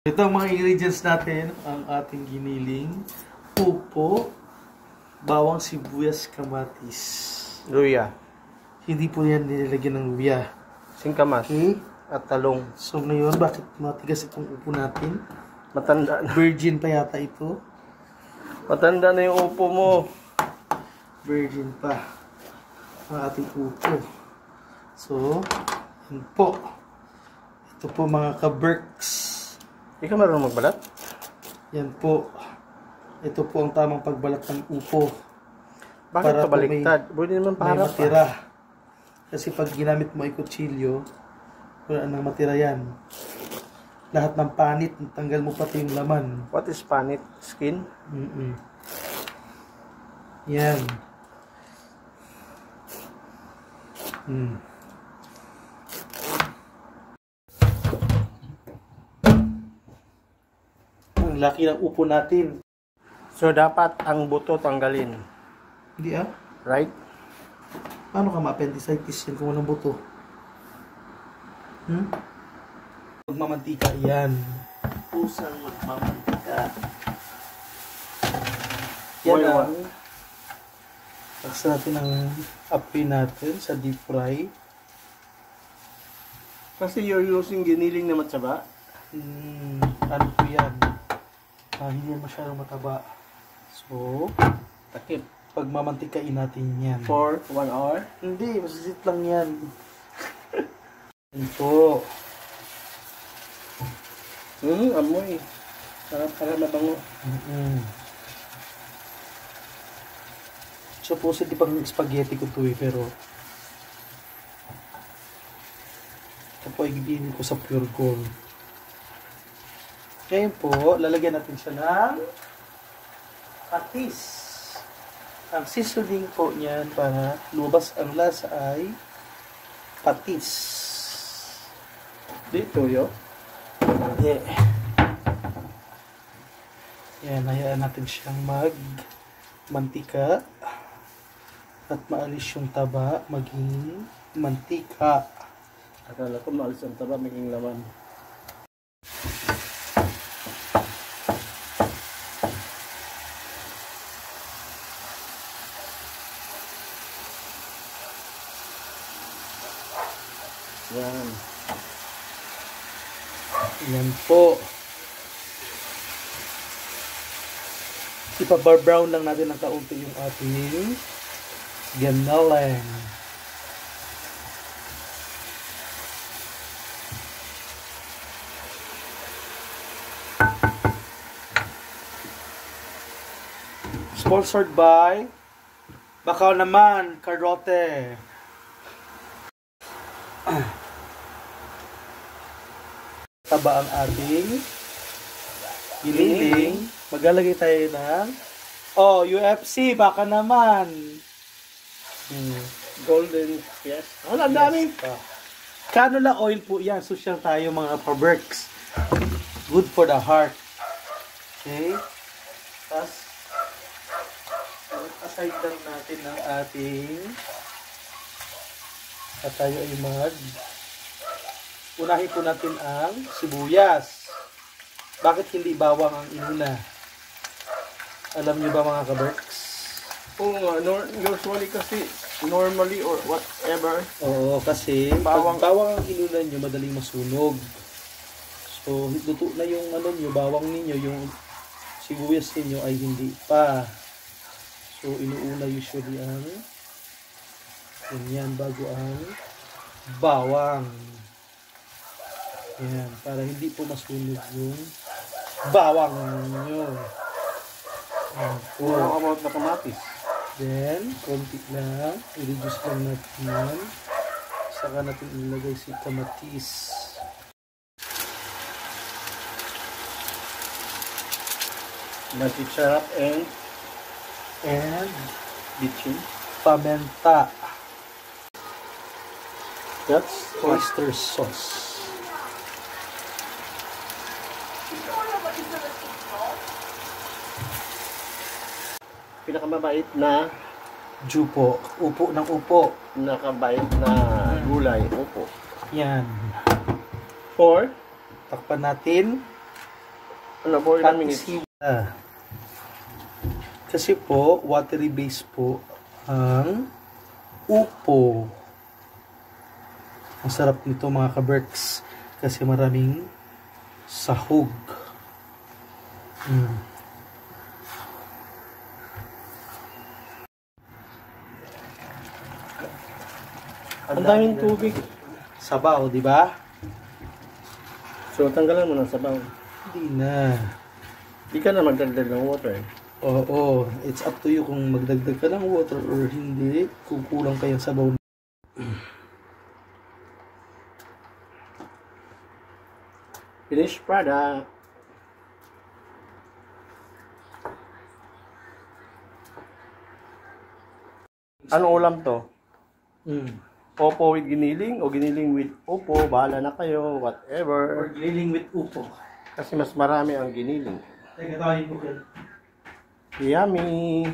Ito ang mga ingredients natin, ang ating giniling, upo, bawang, sibuyas, kamatis. Luya. Hindi po yan nilagyan ng luya. Singkamas. Okay? At talong. So ngayon, bakit matigas itong upo natin? Matanda na. Virgin pa yata ito. Matanda na yung upo mo. Virgin pa ang ating upo. So, yun po. Ito po mga ka-Berks. Hindi ka marunong magbalat? Yan po. Ito po ang tamang pagbalat ng upo. Bakit Para pabaliktad? Pwede naman may paharap. matira. Kasi pag ginamit mo ay kutsilyo, wala nang matira yan. Lahat ng panit, tanggal mo pati yung laman. What is panit? Skin? Yan. Ang laki ng upo natin. So, dapat ang buto tanggalin. Hindi Right? Paano ka ma-appendicitis yan kung walang buto? Magmamantika yan. Pusang magmamantika. Yan ang taksa natin ang apoy natin sa deep fry. Kasi you're using giniling na matsaba. Ano po yan? Hindi yan masyadong mataba. So, Takip. pagmamantikain natin yan. For 1 hour? Hindi, masisit lang yan. Yan po. Amoy. Sarap para mabango. Supposedly pang spaghetti ko to pero ito po i-gibinin ko sa pure gold. Ngayon po, lalagyan natin siya ng patis. Ang seasoning po niyan para lumabas ang lasa ay patis. Dito yo. Yeah. Yan, hayaan natin siyang mantika at maalis yung taba maging mantika. Akala ko maalis ang taba, maging laman. Yan. Yan po. Ipa-brown lang natin ng kaunti yung ating ganaling. Sponsored by Bakaw naman, Karote. Taba ang ating giniling. Maglalagay tayo ng UFC, baka naman. Golden, yes. Ang dami. Canola oil po yan. Social tayo mga pa-Berks. Good for the heart. Okay? Tapos, aside lang natin ng ating at tayo ay unahin po natin ang sibuyas. Bakit hindi bawang ang inuna? Alam niyo ba mga ka-Berks? Oo nga, usually kasi, normally or whatever. Oo, kasi Bawang. pag bawang ang inuna nyo, madaling masunog. So, luto na yung bawang ninyo, yung sibuyas ninyo ay hindi pa. So, inuuna usually ang ganyan bago ang bawang. Yan, para hindi po masunog yung bawang nyo. How about the kamatis? Then, konti lang. I-reduce lang natin yan. Saka natin ilagay si kamatis. Magic syrup and bitchin. Pamenta. That's oyster sauce. pinakamabait na Jupo. Upo ng upo. nakabait na gulay. Opo. Yan. For Takpan natin. Ano po, ilang Cut minutes? is kasi po, watery base po ang upo. Ang sarap nito mga ka-Berks kasi maraming sahog. Ang daming tubig. Sabaw, di ba? So, tanggalan mo ng sabaw. Hindi na. Di ka na magdagdag ng water. Oo, it's up to you kung magdagdag ka ng water or hindi. Kung kulang pa yung sabaw. Finished product. Ano ulam to? Opo with giniling o giniling with upo? Bahala na kayo, Or whatever. grilling with upo. Kasi mas marami ang giniling. Teka, tawagin ko yan. Yummy!